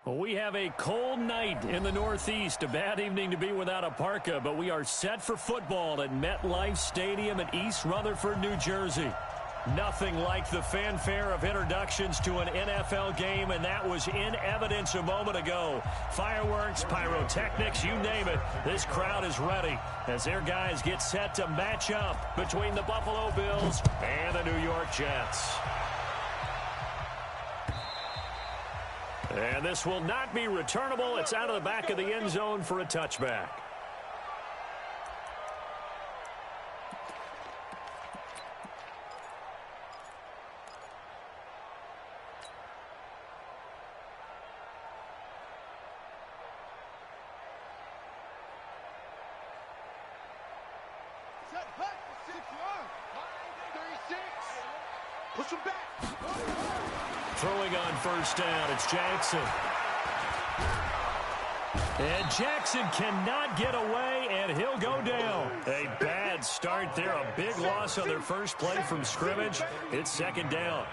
Well, we have a cold night in the Northeast. A bad evening to be without a parka, but we are set for football at MetLife Stadium in East Rutherford, New Jersey. Nothing like the fanfare of introductions to an NFL game, and that was in evidence a moment ago. Fireworks, pyrotechnics, you name it. This crowd is ready as their guys get set to match up between the Buffalo Bills and the New York Jets. And this will not be returnable. It's out of the back of the end zone for a touchback. Push him back. Throwing on first down, it's Jackson. And Jackson cannot get away, and he'll go down. A bad start there, a big loss on their first play from scrimmage. It's second down.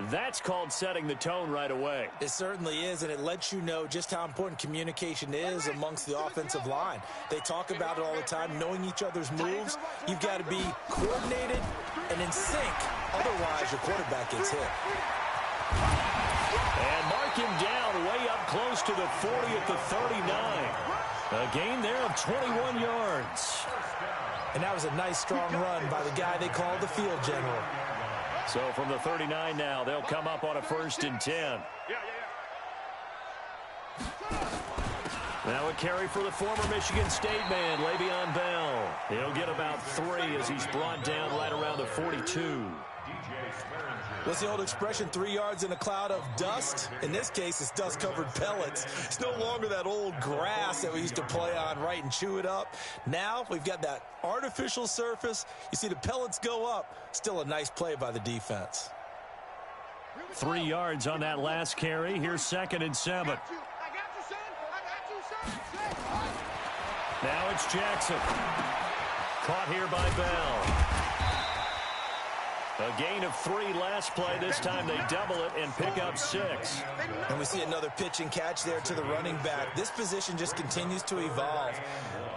That's called setting the tone right away. It certainly is, and it lets you know just how important communication is amongst the offensive line. They talk about it all the time, knowing each other's moves. You've got to be coordinated and in sync. Otherwise, your quarterback gets hit. And mark him down way up close to the 40 at the 39. A gain there of 21 yards. And that was a nice, strong run by the guy they call the field general. So from the 39 now, they'll come up on a 1st and 10. Now a carry for the former Michigan State man, Le'Veon Bell. He'll get about 3 as he's brought down right around the 42. What's the old expression, 3 yards in a cloud of dust? In this case, it's dust-covered pellets. It's no longer that old grass that we used to play on, right, and chew it up. Now we've got that artificial surface. You see the pellets go up. Still a nice play by the defense. 3 yards on that last carry. Here's 2nd and 7. Now it's Jackson. Caught here by Bell. A gain of 3 last play. This time they double it and pick up 6. And we see another pitch and catch there to the running back. This position just continues to evolve.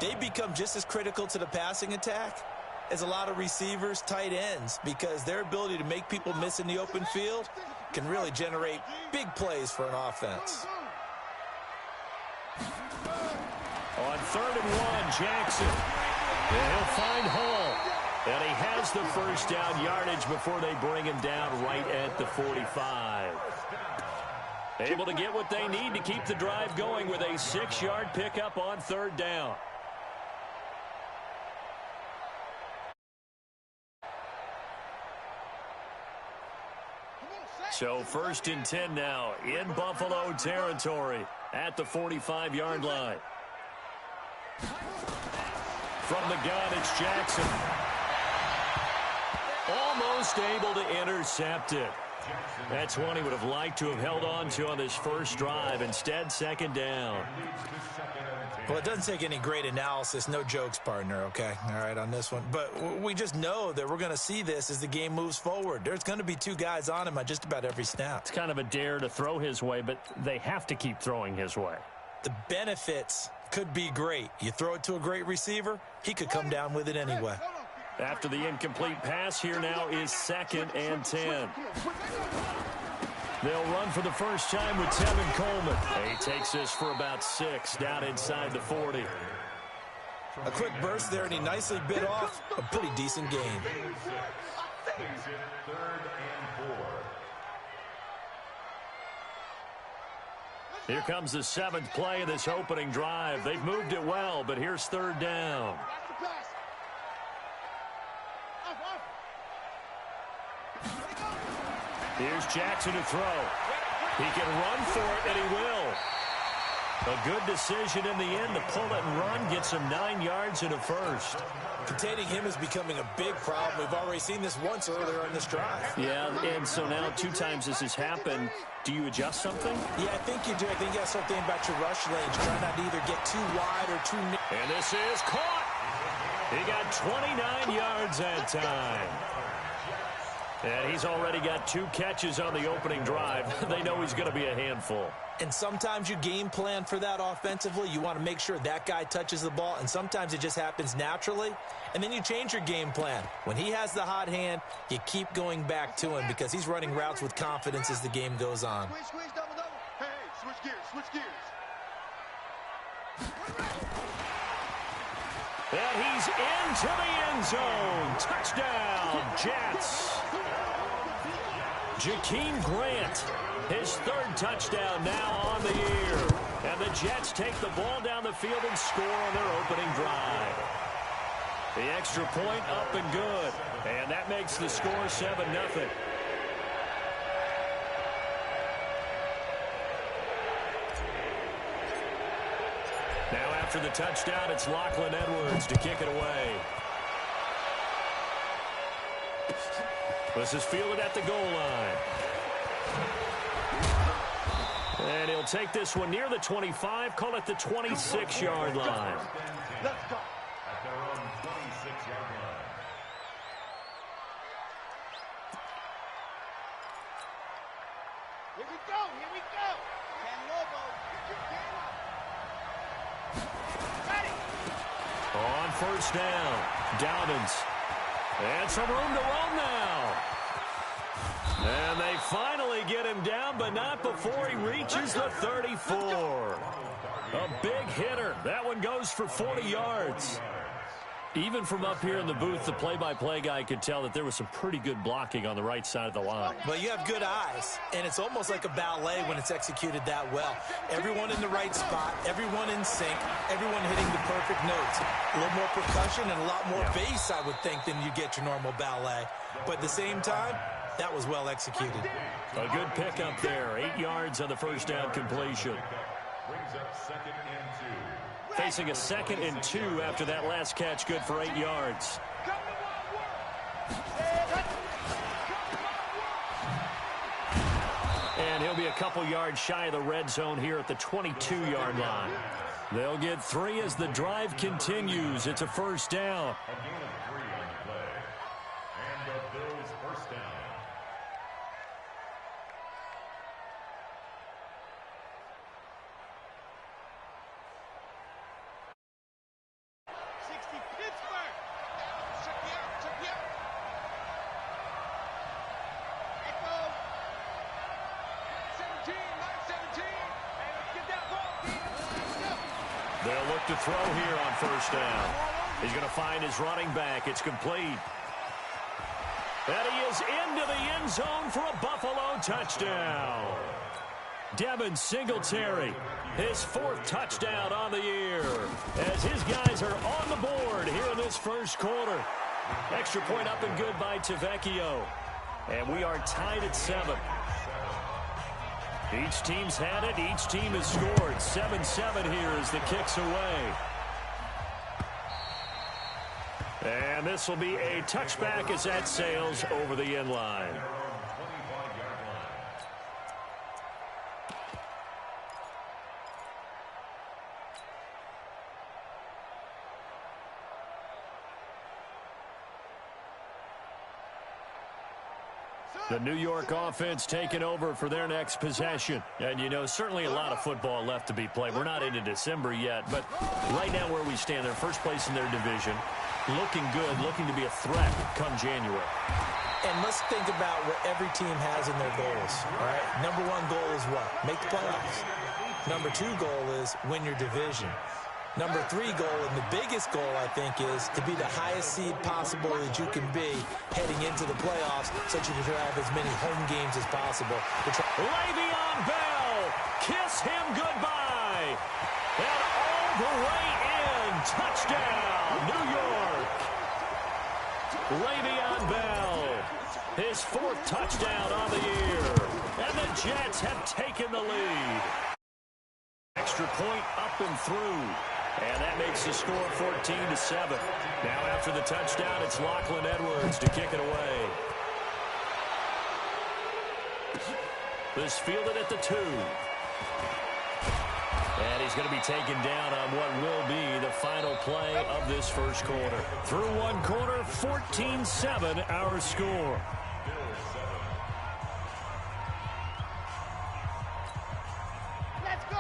They become just as critical to the passing attack as a lot of receivers, tight ends, because their ability to make people miss in the open field can really generate big plays for an offense. On 3rd and 1, Jackson. And he'll find Hall. And he has the first down yardage before they bring him down right at the 45. Able to get what they need to keep the drive going with a 6-yard pickup on 3rd down. So 1st and 10 now in Buffalo territory at the 45-yard line. From the gun, it's Jackson. Almost able to intercept it. That's one he would have liked to have held on to on this first drive. Instead, 2nd down. Well, it doesn't take any great analysis. No jokes, partner, okay? All right, on this one. But we just know that we're going to see this as the game moves forward. There's going to be 2 guys on him on just about every snap. It's kind of a dare to throw his way, but they have to keep throwing his way. The benefits could be great. You throw it to a great receiver, he could come down with it anyway. After the incomplete pass, here now is 2nd and 10. They'll run for the first time with Tevin Coleman. He takes this for about 6 down inside the 40. A quick burst there, and he nicely bit off a pretty decent gain. Here comes the 7th play of this opening drive. They've moved it well, but here's 3rd down. Here's Jackson to throw. He can run for it, and he will. A good decision in the end to pull it and run, get some 9 yards and a first. Containing him is becoming a big problem. We've already seen this once earlier in this drive. Yeah, and so now 2 times this has happened. Do you adjust something? Yeah, I think you do. I think you got to start thinking about your rush lanes. Try not to either get too wide or too narrow. And this is caught. He got 29 yards that time. And he's already got 2 catches on the opening drive. They know he's going to be a handful. And sometimes you game plan for that offensively. You want to make sure that guy touches the ball, and sometimes it just happens naturally. And then you change your game plan. When he has the hot hand, you keep going back to him because he's running routes with confidence as the game goes on. Squeeze, double, double. Hey, switch gears, switch gears. And he's into the end zone. Touchdown, Jets. Jakeem Grant, his 3rd touchdown now on the year. And the Jets take the ball down the field and score on their opening drive. The extra point up and good. And that makes the score 7-0. Now after the touchdown, it's Lachlan Edwards to kick it away. This is fielded at the goal line. And he'll take this one near the 25, call it the 26-yard line. Let's go. At their own 26-yard line. Here we go, here we go. Ready. On first down, Dobbins. And some room to run now. And they finally get him down, but not before he reaches the 34. A big hitter. That one goes for 40 yards. Even from up here in the booth, the play-by-play guy could tell that there was some pretty good blocking on the right side of the line. Well, you have good eyes, and it's almost like a ballet when it's executed that well. Everyone in the right spot, everyone in sync, everyone hitting the perfect notes. A little more percussion and a lot more bass, I would think, than you get your normal ballet. But at the same time, that was well executed. A good pickup there. 8 yards on the first down completion. Brings up 2nd and 2. Facing a 2nd and 2 after that last catch, good for 8 yards. And he'll be a couple yards shy of the red zone here at the 22-yard line. They'll get 3 as the drive continues. It's a first down. A gain of 3 on the play. And the Bills' first down. Pittsburgh. Check me out. Echo. 17, 9-17. Hey, let's get that ball, team. They'll look to throw here on first down. He's going to find his running back. It's complete. And he is into the end zone for a Buffalo touchdown. Devin Singletary, his 4th touchdown on the year, as his guys are on the board here in this first quarter. Extra point up and good by Tavecchio. And we are tied at 7. Each team's had it. Each team has scored. 7-7 here as the kick's away. And this will be a touchback as that sails over the end line. The New York offense taking over for their next possession. And, you know, certainly a lot of football left to be played. We're not into December yet, but right now where we stand, they're first place in their division. Looking good, looking to be a threat come January. And let's think about what every team has in their goals, all right? Number 1 goal is what? Make the playoffs. Number 2 goal is win your division. Number 3 goal, and the biggest goal, I think, is to be the highest seed possible that you can be heading into the playoffs so that you can have as many home games as possible. Le'Veon Bell, kiss him goodbye. And all the way in, touchdown, New York. Le'Veon Bell, his 4th touchdown on the year. And the Jets have taken the lead. Extra point up and through. And that makes the score 14-7. Now after the touchdown, it's Lachlan Edwards to kick it away. This fielded at the 2. And he's going to be taken down on what will be the final play of this first quarter. Through one quarter, 14-7 our score.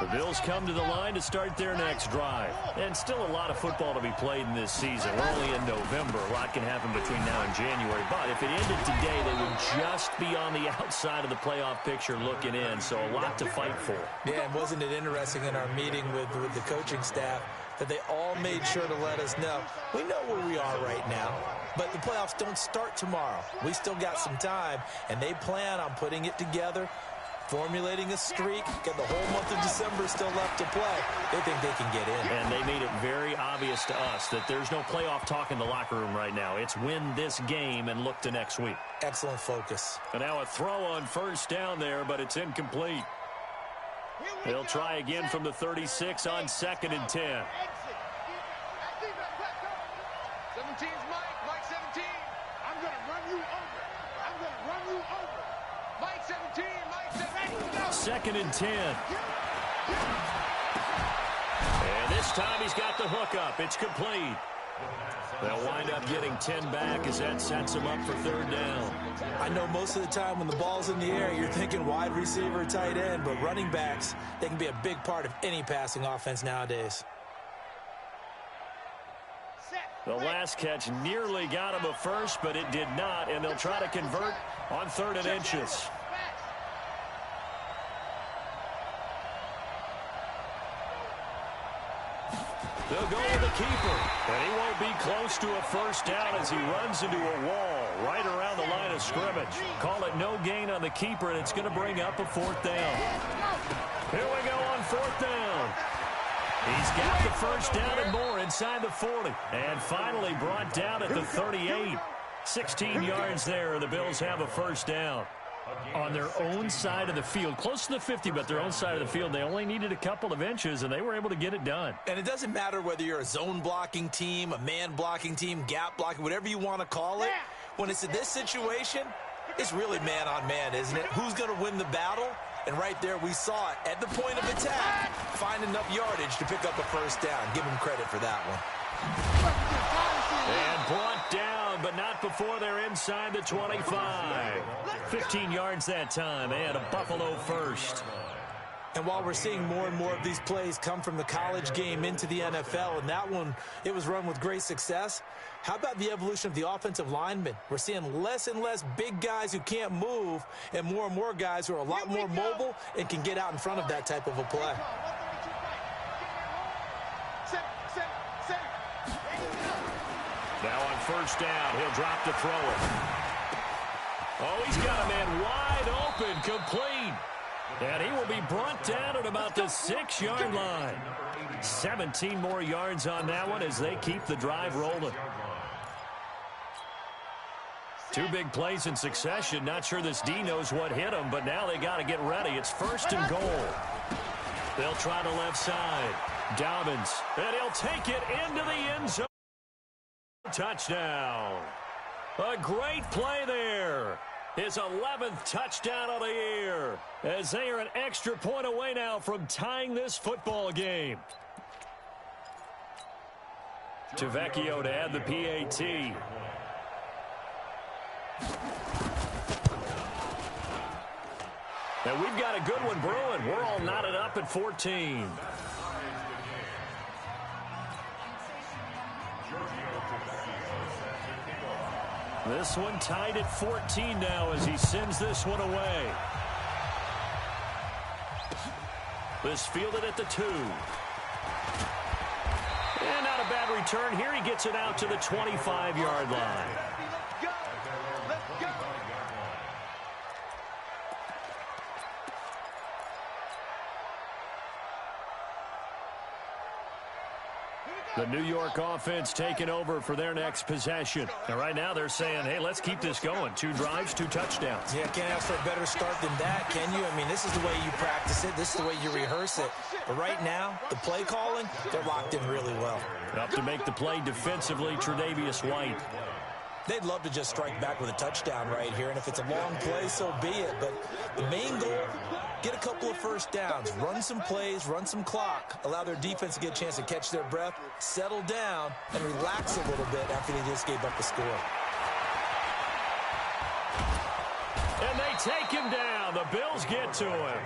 The Bills come to the line to start their next drive. And still a lot of football to be played in this season. We're only in November. A lot can happen between now and January. But if it ended today, they would just be on the outside of the playoff picture looking in. So a lot to fight for. Yeah, and wasn't it interesting in our meeting with the coaching staff that they all made sure to let us know, we know where we are right now, but the playoffs don't start tomorrow. We still got some time, and they plan on putting it together, formulating a streak, get the whole month of December still left to play. They think they can get in. And they made it very obvious to us that there's no playoff talk in the locker room right now. It's win this game and look to next week. Excellent focus. And now a throw on first down there, but it's incomplete. They'll try again from the 36 on 2nd and 10. 17's Mike 17. I'm going to run you over. I'm going to run you over. Mike 17, Mike 17. 2nd and 10. And this time he's got the hook up. It's complete. They'll wind up getting 10 back as that sets them up for 3rd down. I know most of the time when the ball's in the air, you're thinking wide receiver, tight end, but running backs, they can be a big part of any passing offense nowadays. The last catch nearly got him a first, but it did not, and they'll try to convert on 3rd and inches. They'll go with the keeper, and he won't be close to a first down as he runs into a wall right around the line of scrimmage. Call it no gain on the keeper, and it's going to bring up a 4th down. Here we go on 4th down. He's got the first down and more inside the 40. And finally brought down at the 38. 16 yards there. The Bills have a first down. On their own side of the field. Close to the 50, but their own side of the field. They only needed a couple of inches, and they were able to get it done. And it doesn't matter whether you're a zone blocking team, a man blocking team, gap blocking, whatever you want to call it. When it's in this situation, it's really man on man, isn't it? Who's going to win the battle? And right there, we saw it at the point of attack. Find enough yardage to pick up a first down. Give him credit for that one. And brought down, but not before they're inside the 25. 15 yards that time, and a Buffalo first. And while we're seeing more and more of these plays come from the college game into the NFL, and that one, it was run with great success, how about the evolution of the offensive linemen? We're seeing less and less big guys who can't move and more guys who are a lot more mobile and can get out in front of that type of a play. Now on first down, he'll drop to throw it. Oh, he's got a man wide open, complete. And he will be brought down at about the 6-yard line. 17 more yards on that one as they keep the drive rolling. 2 big plays in succession. Not sure this D knows what hit him, but now they got to get ready. It's 1st and goal. They'll try the left side. Dobbins, and he'll take it into the end zone. Touchdown. A great play there. His 11th touchdown of the year, as they are an extra point away now from tying this football game. Tavecchio to add the PAT. And we've got a good one brewing. We're all knotted up at 14. This one tied at 14 now as he sends this one away. This fielded at the 2. And not a bad return here. He gets it out to the 25-yard line. The New York offense taking over for their next possession. And right now they're saying, hey, let's keep this going. 2 drives, 2 touchdowns. Yeah, can't ask for a better start than that, can you? I mean, this is the way you practice it. This is the way you rehearse it. But right now, the play calling, they're locked in really well. Up to make the play defensively, Tre'Davious White. They'd love to just strike back with a touchdown right here, and if it's a long play, so be it. But the main goal, get a couple of first downs, run some plays, run some clock, allow their defense to get a chance to catch their breath, settle down, and relax a little bit after they just gave up the score. And they take him down. The Bills get to him.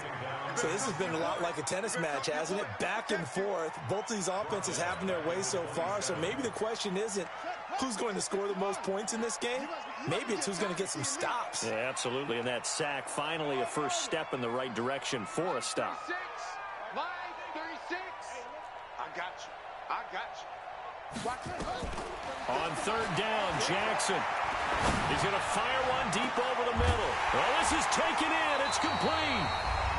So this has been a lot like a tennis match, hasn't it? Back and forth. Both of these offenses having their way so far. So maybe the question isn't who's going to score the most points in this game. Maybe it's who's going to get some stops. Yeah, absolutely. And that sack, finally a first step in the right direction for a stop. 36. Line 36. I got you. I got you. Watch it. On third down, Jackson. He's going to fire one deep over the middle. Well, this is taken in. It's complete.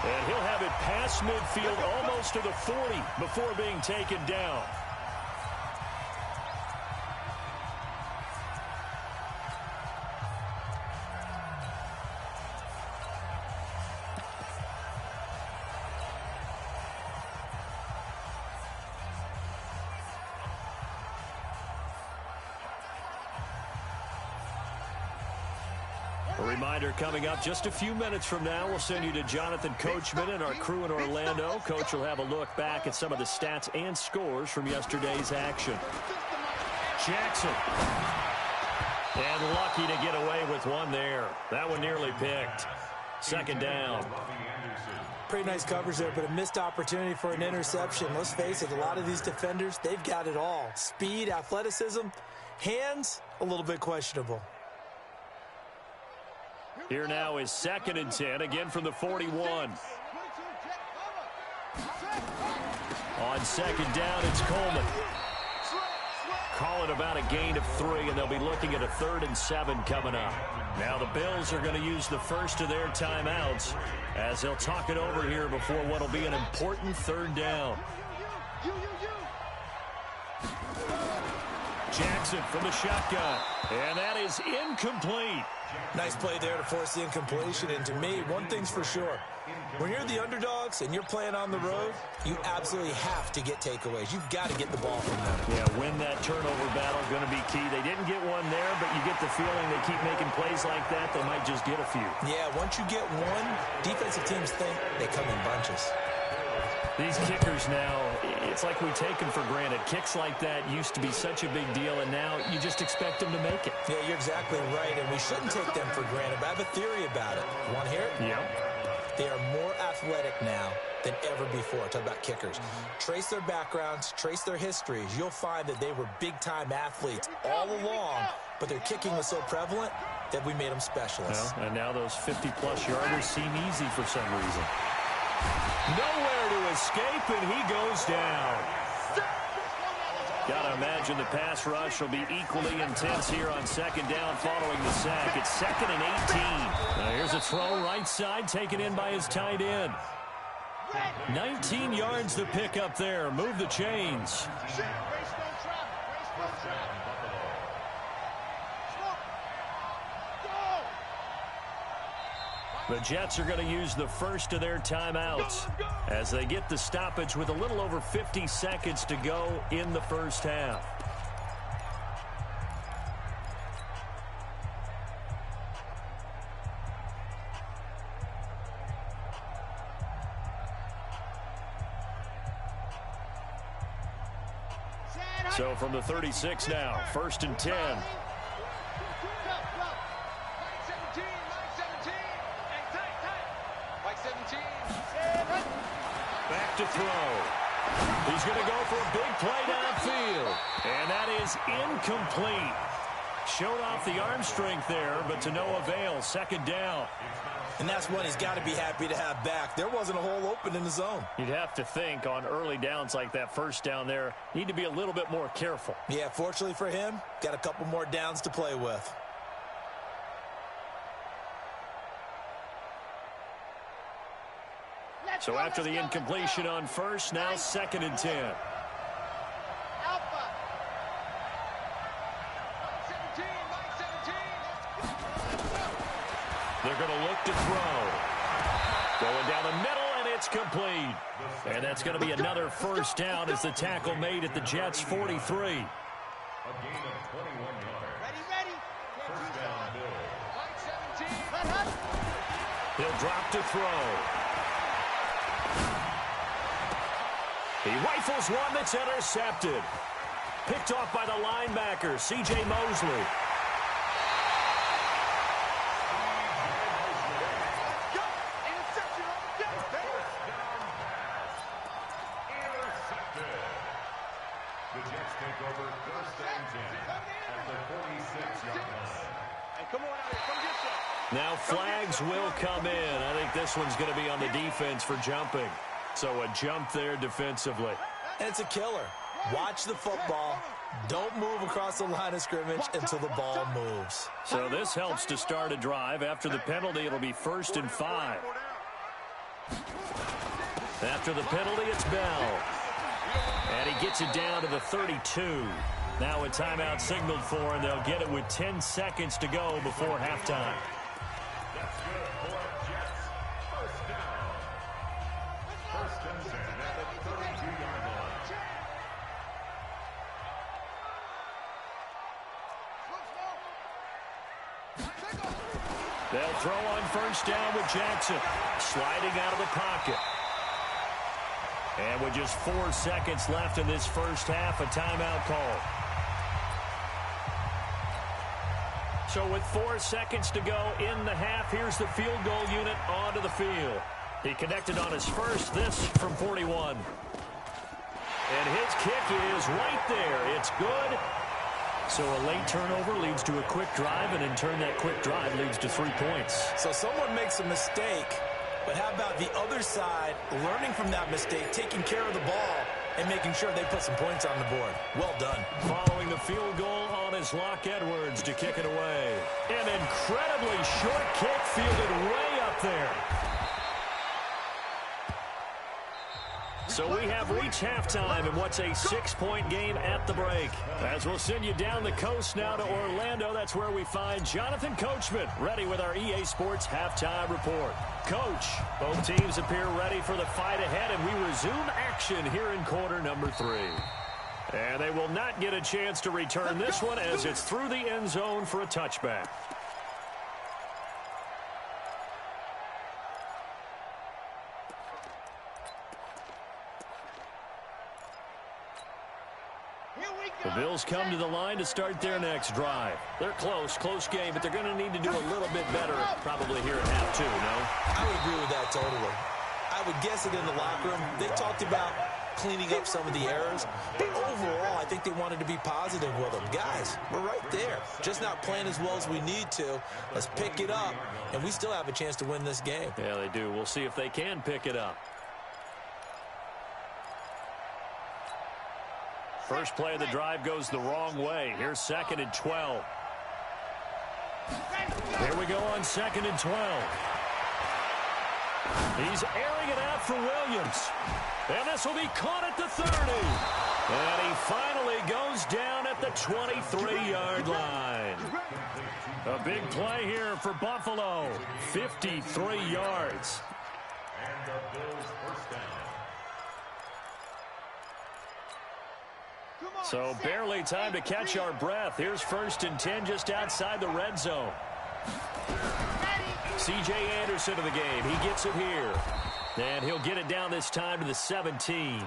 And he'll have it past midfield almost to the 40 before being taken down. A reminder coming up just a few minutes from now, we'll send you to Jonathan Coachman and our crew in Orlando. Coach will have a look back at some of the stats and scores from yesterday's action. Jackson. And lucky to get away with one there. That one nearly picked. Second down. Pretty nice coverage there, but a missed opportunity for an interception. Let's face it, a lot of these defenders, they've got it all. Speed, athleticism, hands, a little bit questionable. Here now is 2nd and 10, again from the 41. On second down, it's Coleman. Call it about a gain of 3, and they'll be looking at a 3rd and 7 coming up. Now the Bills are going to use the first of their timeouts as they'll talk it over here before what will be an important 3rd down. Jackson from the shotgun, and that is incomplete. Nice play there to force the incompletion, and to me, one thing's for sure. When you're the underdogs and you're playing on the road, you absolutely have to get takeaways. You've got to get the ball from them. Yeah, win that turnover battle, going to be key. They didn't get one there, but you get the feeling they keep making plays like that, they might just get a few. Yeah, once you get one, defensive teams think they come in bunches. These kickers now, it's like we take them for granted. Kicks like that used to be such a big deal, and now you just expect them to make it. Yeah, you're exactly right, and we shouldn't take them for granted, but I have a theory about it. Want to hear it? Yeah. They are more athletic now than ever before. Talk about kickers. Trace their backgrounds, trace their histories. You'll find that they were big-time athletes all along, but their kicking was so prevalent that we made them specialists. Well, and now those 50-plus yarders seem easy for some reason. Nowhere to escape, and he goes down. Gotta imagine the pass rush will be equally intense here on second down following the sack. It's 2nd and 18. Now here's a throw right side taken in by his tight end. 19 yards to pick up there. Move the chains. The Jets are going to use the first of their timeouts as they get the stoppage with a little over 50 seconds to go in the first half. So from the 36 now, 1st and 10. Back to throw. He's going to go for a big play downfield. And that is incomplete. Showed off the arm strength there, but to no avail. 2nd down. And that's one he's got to be happy to have back. There wasn't a hole open in the zone. You'd have to think on early downs like that, first down there, need to be a little bit more careful. Yeah, fortunately for him, got a couple more downs to play with. So after the incompletion on first, now 2nd and 10. They're going to look to throw. Going down the middle, and it's complete. And that's going to be another first down as the tackle made at the Jets' 43. A gain of 21 yards. Ready. First down, Bills. He'll drop to throw. He rifles one that's intercepted. Picked off by the linebacker, C.J. Mosley. take over first and 10 at the 46-yard line. Hey, come on out here. Come get some. Now flags will come in. I think this one's going to be on the defense for jumping. So a jump there defensively. And it's a killer. Watch the football. Don't move across the line of scrimmage until the ball moves. So this helps to start a drive. After the penalty, it'll be 1st and 5. After the penalty, it's Bell. And he gets it down to the 32. Now a timeout signaled for, and they'll get it with 10 seconds to go before halftime. That's good for Jets. First down. First and 10 at the 32-yard line. They'll throw on first down with Jackson, sliding out of the pocket. And with just 4 seconds left in this first half, a timeout call. So with 4 seconds to go in the half, here's the field goal unit onto the field. He connected on his first, this from 41. And his kick is right there. It's good. So a late turnover leads to a quick drive, and in turn that quick drive leads to 3 points. So someone makes a mistake, but how about the other side learning from that mistake, taking care of the ball, and making sure they put some points on the board? Well done. Following the field goal on is Locke Edwards to kick it away. An incredibly short kick fielded way up there. So we have reached halftime in what's a 6-point game at the break. As we'll send you down the coast now to Orlando, that's where we find Jonathan Coachman, ready with our EA Sports Halftime Report. Coach, both teams appear ready for the fight ahead, and we resume action here in quarter number 3. And they will not get a chance to return this one as it's through the end zone for a touchback. The Bills come to the line to start their next drive. They're close game, but they're going to need to do a little bit better probably here at half 2, no? I would agree with that totally. I would guess it in the locker room. They talked about cleaning up some of the errors, but overall, I think they wanted to be positive with them. Guys, we're right there. Just not playing as well as we need to. Let's pick it up, and we still have a chance to win this game. Yeah, they do. We'll see if they can pick it up. First play of the drive goes the wrong way. Here's 2nd and 12. Here we go on 2nd and 12. He's airing it out for Williams. And this will be caught at the 30. And he finally goes down at the 23-yard line. A big play here for Buffalo. 53 yards. And the Bills first down. So barely time to catch our breath. Here's 1st and 10 just outside the red zone. C.J. Anderson of the game. He gets it here. And he'll get it down this time to the 17.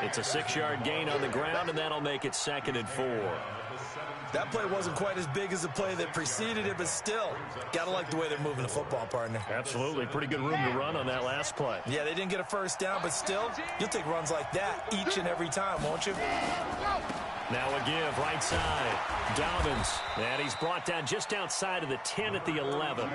It's a 6-yard gain on the ground, and that'll make it 2nd and 4. That play wasn't quite as big as the play that preceded it, but still, got to like the way they're moving the football, partner. Absolutely. Pretty good room to run on that last play. Yeah, they didn't get a first down, but still, you'll take runs like that each and every time, won't you? Now a give, right side. Dobbins. And he's brought down just outside of the 10 at the 11.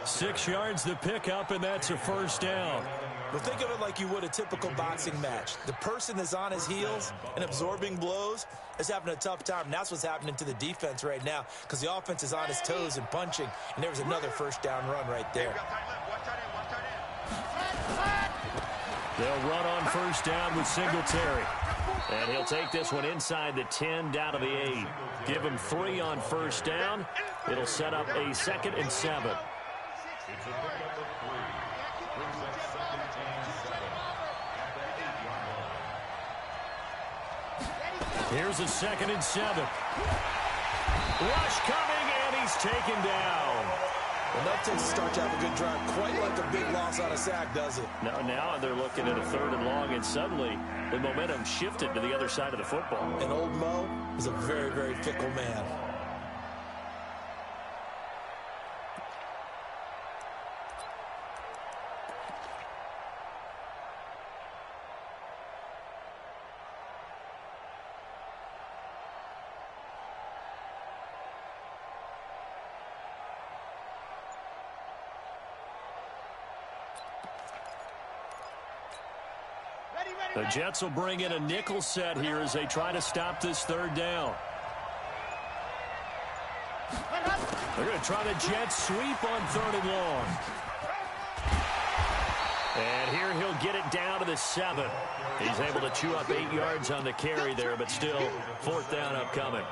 6 yards the pickup, and that's a first down. Well, think of it like you would a typical boxing match. The person that's on his heels and absorbing blows is having a tough time. And that's what's happening to the defense right now because the offense is on his toes and punching, and there was another first down run right there. They'll run on first down with Singletary. And he'll take this one inside the 10 down to the 8. Give him 3 on first down. It'll set up a 2nd and 7. It's a pickup of 3. Brings up 2nd and 7 at the 8-yard line. Here's a 2nd and 7. Rush coming, and he's taken down. Enough to start to have a good drive. Quite like a big loss on a sack, does it? Now they're looking at a 3rd and long, and suddenly the momentum shifted to the other side of the football. And old Mo is a very, very fickle man. The Jets will bring in a nickel set here as they try to stop this third down. They're going to try the Jets sweep on 3rd and long. And here he'll get it down to the 7. He's able to chew up 8 yards on the carry there, but still 4th down upcoming.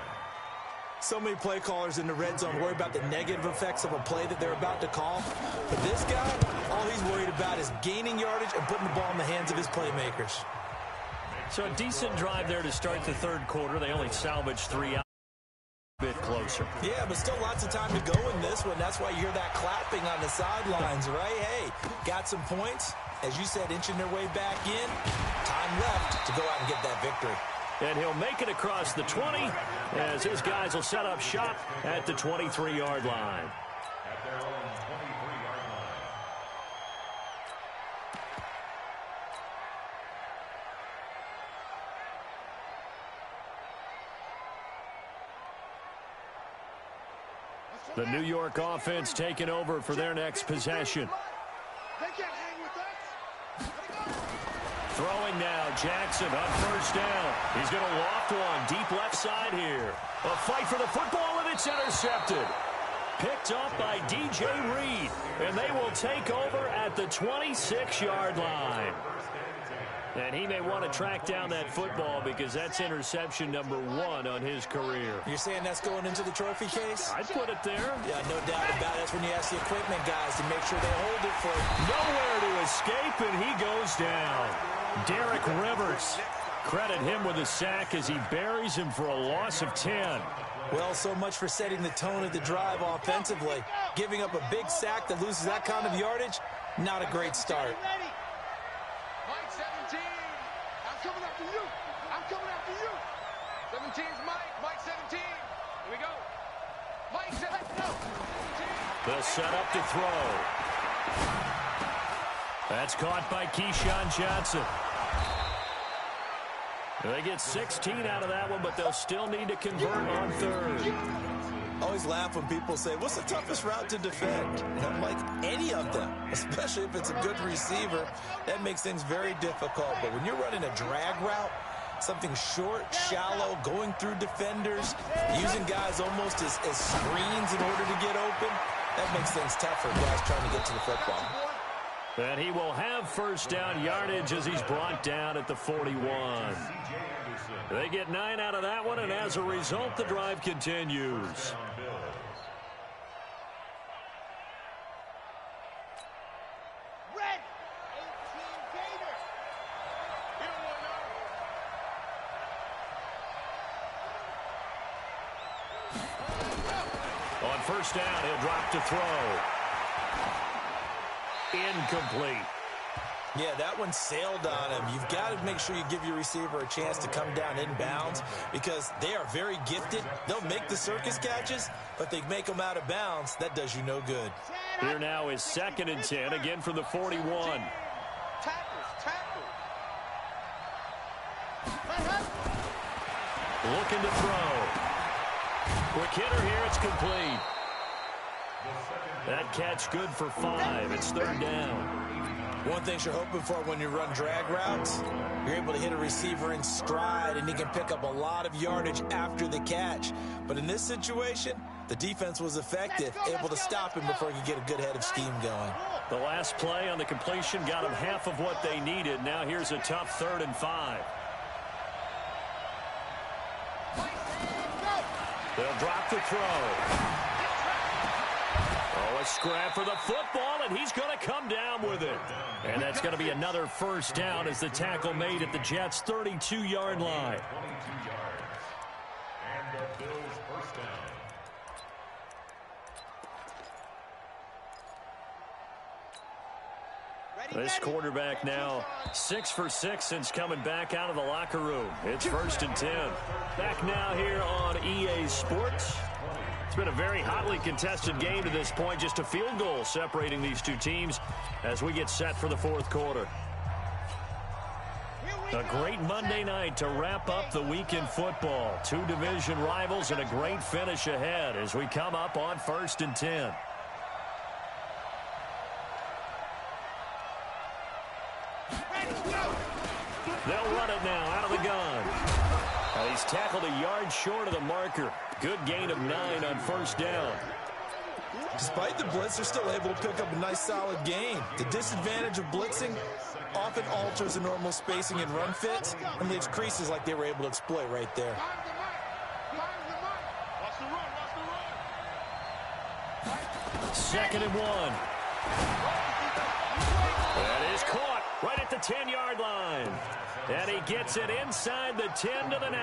So many play callers in the red zone worry about the negative effects of a play that they're about to call. But this guy, all he's worried about is gaining yardage and putting the ball in the hands of his playmakers. So a decent drive there to start the 3rd quarter. They only salvaged 3 out. Bit closer. Yeah, but still lots of time to go in this one. That's why you hear that clapping on the sidelines, right? Hey, got some points. As you said, inching their way back in. Time left to go out and get that victory. And he'll make it across the 20 as his guys will set up shop at the 23-yard line. At their own 23-yard line. The New York offense taking over for their next possession. They can't hang with us. Throwing now, Jackson on 1st down. He's going to loft one deep left side here. A fight for the football, and it's intercepted. Picked up by DJ Reed, and they will take over at the 26-yard line. And he may want to track down that football because that's interception number 1 on his career. You're saying that's going into the trophy case? I'd put it there. Yeah, no doubt about it. That's when you ask the equipment guys to make sure they hold it for you. Nowhere to escape, and he goes down. Derek Rivers. Credit him with a sack as he buries him for a loss of 10. Well, so much for setting the tone of the drive offensively. Giving up a big sack that loses that kind of yardage, not a great start. Mike 17. I'm coming after you. I'm coming after you. 17's Mike. Mike 17. Here we go. Mike 17. No. 17. They'll set up to throw. That's caught by Keyshawn Johnson. They get 16 out of that one, but they'll still need to convert on 3rd. Always laugh when people say, what's the toughest route to defend? And I'm like, any of them, especially if it's a good receiver. That makes things very difficult. But when you're running a drag route, something short, shallow, going through defenders, using guys almost as screens in order to get open, that makes things tougher for guys trying to get to the football. And he will have 1st down yardage as he's brought down at the 41. They get 9 out of that one, and as a result, the drive continues. Red. 18 Gator. On 1st down, he'll drop to throw. Incomplete. Yeah, that one sailed on him. You've got to make sure you give your receiver a chance to come down inbounds because they are very gifted. They'll make the circus catches, but they make them out of bounds. That does you no good. Here now is 2nd and 10, again from the 41. Tackles. Looking to throw. Quick hitter here, it's complete. That catch good for 5. It's 3rd down. One thing you're hoping for when you run drag routes, you're able to hit a receiver in stride and he can pick up a lot of yardage after the catch. But in this situation, the defense was effective, able to stop him before he could get a good head of steam going. The last play on the completion got them half of what they needed. Now here's a tough 3rd and 5. They'll drop the throw. Oh, a scrap for the football, and he's going to come down with it. And that's going to be another 1st down as the tackle made at the Jets' 32-yard line. 22 yards. And the Bills' 1st down. This quarterback now 6 for 6 since coming back out of the locker room. It's 1st and 10. Back now here on EA Sports. It's been a very hotly contested game to this point. Just a field goal separating these two teams as we get set for the 4th quarter. A great Monday night to wrap up the week in football. 2 division rivals and a great finish ahead as we come up on 1st and 10. They'll run it now out of the gun. He's tackled a yard short of the marker. Good gain of 9 on first down. Despite the blitz, they're still able to pick up a nice, solid gain. The disadvantage of blitzing often alters the normal spacing and run fits and leaves creases like they were able to exploit right there. Second and 1. That is caught right at the 10-yard line. And he gets it inside the 10 to the 9.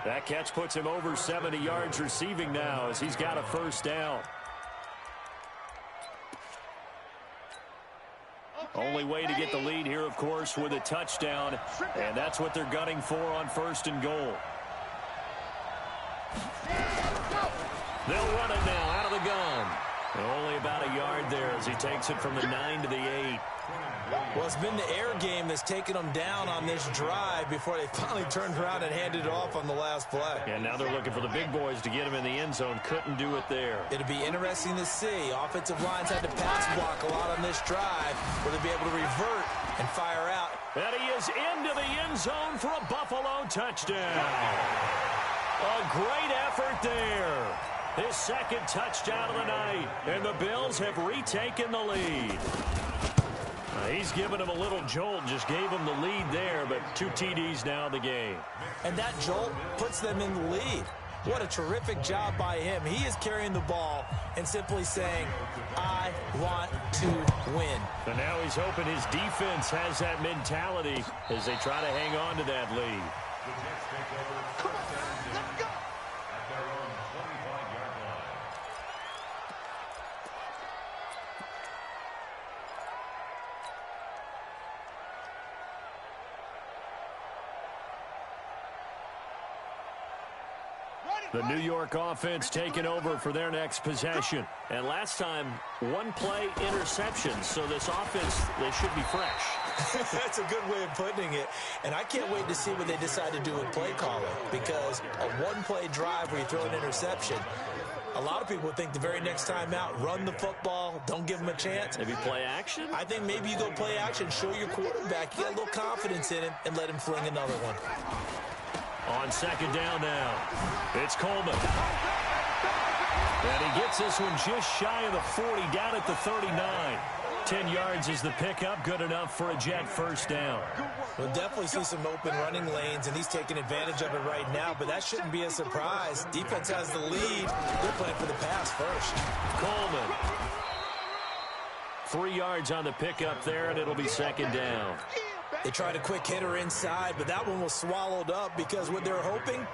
That catch puts him over 70 yards receiving now as he's got a first down. Only way to get the lead here, of course, with a touchdown. And that's what they're gunning for on first and goal. They'll run it now out of the gun. And only about a yard there as he takes it from the 9 to the 8. Well, it's been the air game that's taken them down on this drive before they finally turned around and handed it off on the last play. And now they're looking for the big boys to get him in the end zone. Couldn't do it there. It'll be interesting to see. Offensive lines had to pass block a lot on this drive. Will they be able to revert and fire out? And he is into the end zone for a Buffalo touchdown. A great effort there. His second touchdown of the night. And the Bills have retaken the lead. He's given him a little jolt, just gave him the lead there, but 2 TDs now in the game. And that jolt puts them in the lead. What a terrific job by him. He is carrying the ball and simply saying, I want to win. And now he's hoping his defense has that mentality as they try to hang on to that lead. Come on, let's go. At their own 25-yard line. The New York offense taking over for their next possession. And last time, 1-play interception. So this offense, they should be fresh. That's a good way of putting it. And I can't wait to see what they decide to do with play calling, because a 1-play drive where you throw an interception, a lot of people think the very next time out, run the football, don't give them a chance. Maybe play action? I think maybe you go play action, show your quarterback, you got a little confidence in him, and let him fling another one. On second down now, it's Coleman. And he gets this one just shy of the 40, down at the 39. 10 yards is the pickup, good enough for a Jet first down. We'll definitely see some open running lanes, and he's taking advantage of it right now, but that shouldn't be a surprise. Defense has the lead. They're playing for the pass first. Coleman. 3 yards on the pickup there, and it'll be second down. They tried a quick hitter inside, but that one was swallowed up because what they're hoping,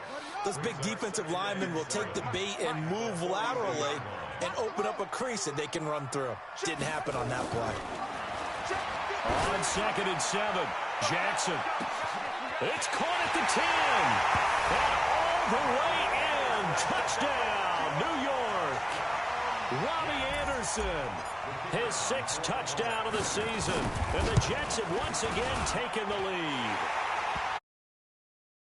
those big defensive linemen will take the bait and move laterally and open up a crease that they can run through. Didn't happen on that play. On second and 7, Jackson. It's caught at the 10. And all the way in. Touchdown, New York. Robbie Anderson. His 6th touchdown of the season. And the Jets have once again taken the lead.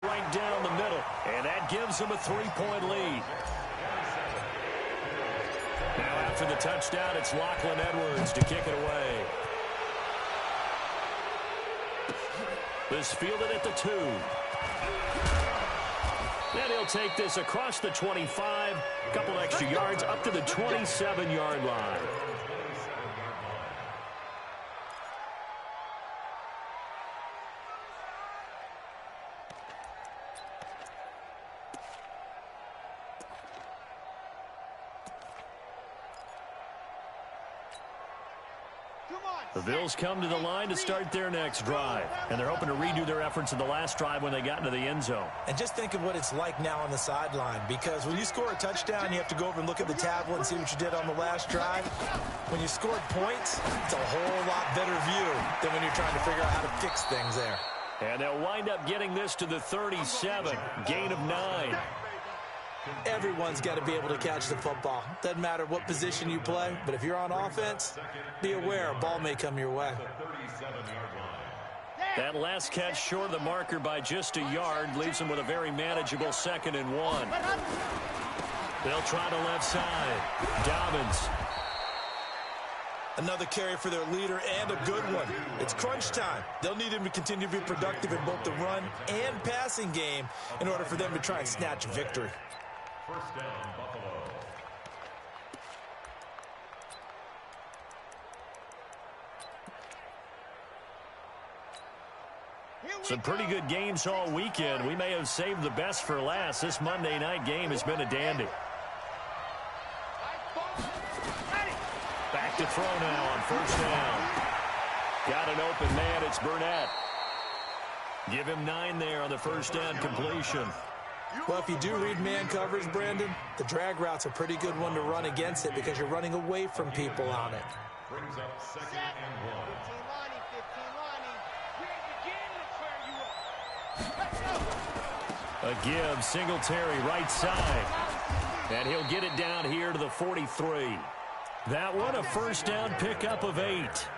Right down the middle. And that gives them a 3-point lead. Now after the touchdown, it's Lachlan Edwards to kick it away. This fielded at the 2. And he'll take this across the 25. A couple extra yards up to the 27-yard line. The Bills come to the line to start their next drive. And they're hoping to redo their efforts in the last drive when they got into the end zone. And just think of what it's like now on the sideline, because when you score a touchdown, you have to go over and look at the tablet and see what you did on the last drive. When you scored points, it's a whole lot better view than when you're trying to figure out how to fix things there. And they'll wind up getting this to the 37, gain of 9. Everyone's got to be able to catch the football. Doesn't matter what position you play, but if you're on offense, be aware a ball may come your way. That last catch short of the marker by just a yard leaves them with a very manageable 2nd and 1. They'll try the left side. Dobbins. Another carry for their leader and a good one. It's crunch time. They'll need him to continue to be productive in both the run and passing game in order for them to try and snatch a victory. First down, Buffalo. Some pretty good games all weekend. We may have saved the best for last. This Monday night game has been a dandy. Back to throw now on first down. Got an open man. It's Burnett. Give him 9 there on the first down completion. Well, if you do read man coverage, Brandon, the drag route's a pretty good one to run against it because you're running away from people on it. Brings up 2nd and 1. A give, Singletary right side. And he'll get it down here to the 43. That one a first down pickup of 8.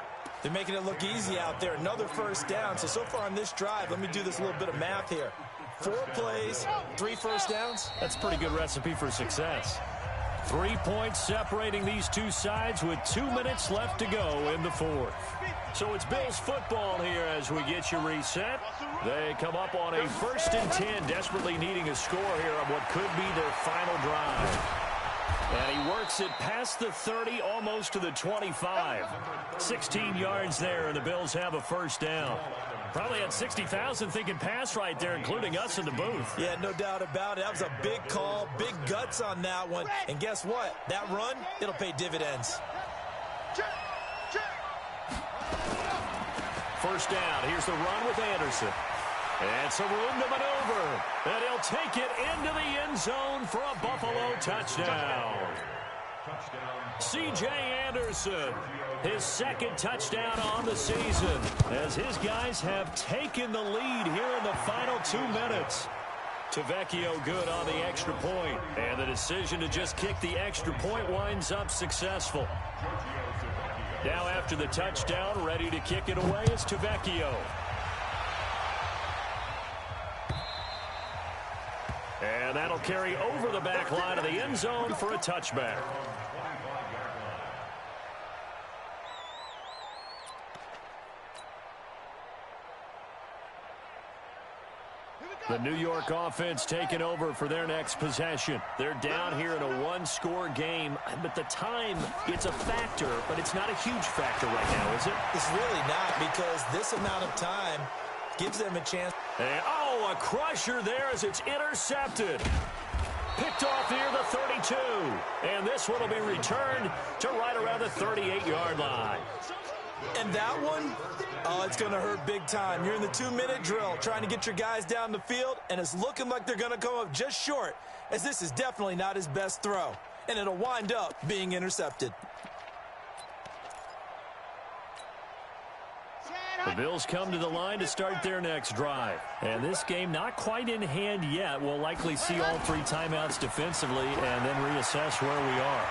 They're making it look easy out there. Another first down. So far on this drive, let me do this little bit of math here. 4 plays, 3 first downs. That's a pretty good recipe for success. 3 points separating these two sides with 2 minutes left to go in the fourth. So it's Bills football here as we get you reset. They come up on a 1st and 10, desperately needing a score here on what could be their final drive. And he works it past the 30, almost to the 25. 16 yards there, and the Bills have a first down. Probably had 60,000 thinking pass right there, including us in the booth. Yeah, no doubt about it. That was a big call, big guts on that one. And guess what? That run, it'll pay dividends. First down. Here's the run with Anderson. And some room to maneuver. And he'll take it into the end zone for a Buffalo touchdown. C.J. Anderson, his 2nd touchdown on the season, as his guys have taken the lead here in the final 2 minutes. Tavecchio good on the extra point, and the decision to just kick the extra point winds up successful. Now after the touchdown, ready to kick it away is Tavecchio. And that'll carry over the back line of the end zone for a touchback. The New York offense taking over for their next possession. They're down here in a 1-score game, but the time, it's a factor, but it's not a huge factor right now, is it? It's really not, because this amount of time gives them a chance. And, a crusher there as it's intercepted. Picked off near the 32. And this one will be returned to right around the 38-yard line. And that one, it's going to hurt big time. You're in the 2-minute drill trying to get your guys down the field, and it's looking like they're going to come up just short, as this is definitely not his best throw. And it'll wind up being intercepted. The Bills come to the line to start their next drive. And this game not quite in hand yet. We'll likely see all 3 timeouts defensively and then reassess where we are.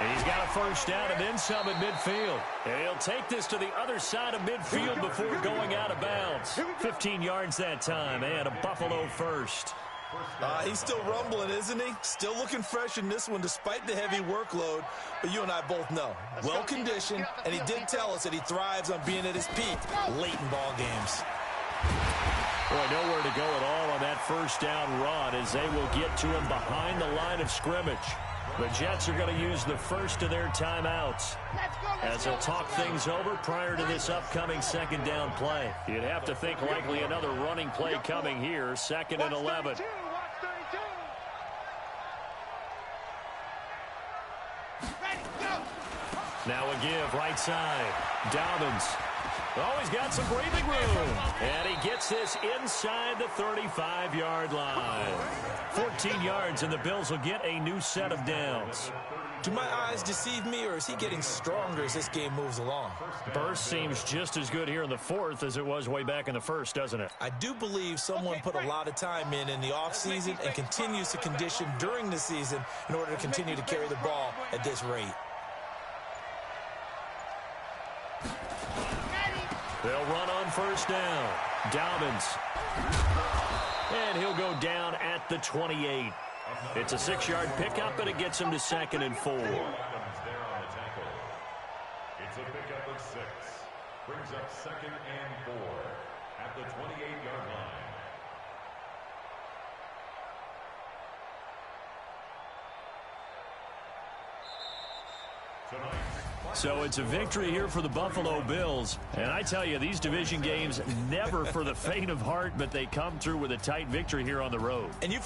And he's got a first down and then some at midfield. And he'll take this to the other side of midfield before going out of bounds. 15 yards that time and a Buffalo first. He's still rumbling, isn't he? Still looking fresh in this one despite the heavy workload. But you and I both know, well-conditioned, and he did tell us that he thrives on being at his peak late in ball games. Boy, nowhere to go at all on that first down run as they will get to him behind the line of scrimmage. The Jets are going to use the first of their timeouts as they'll talk things over prior to this upcoming 2nd down play. You'd have to think likely another running play coming here, 2nd and 11. Now a give, right side. Dobbins. Oh, he's got some breathing room. And he gets this inside the 35-yard line. 14 yards, and the Bills will get a new set of downs. Do my eyes deceive me, or is he getting stronger as this game moves along? Burst seems just as good here in the 4th as it was way back in the 1st, doesn't it? I do believe someone put a lot of time in the offseason and continues to condition during the season in order to continue to carry the ball at this rate. They'll run on first down. Dobbins. And he'll go down at the 28. It's a 6-yard pickup, and it gets him to 2nd and 4. It's a of 6. Brings up 2nd and 4 at the 28-yard line. So it's a victory here for the Buffalo Bills. And I tell you, these division games never for the faint of heart, but they come through with a tight victory here on the road. And you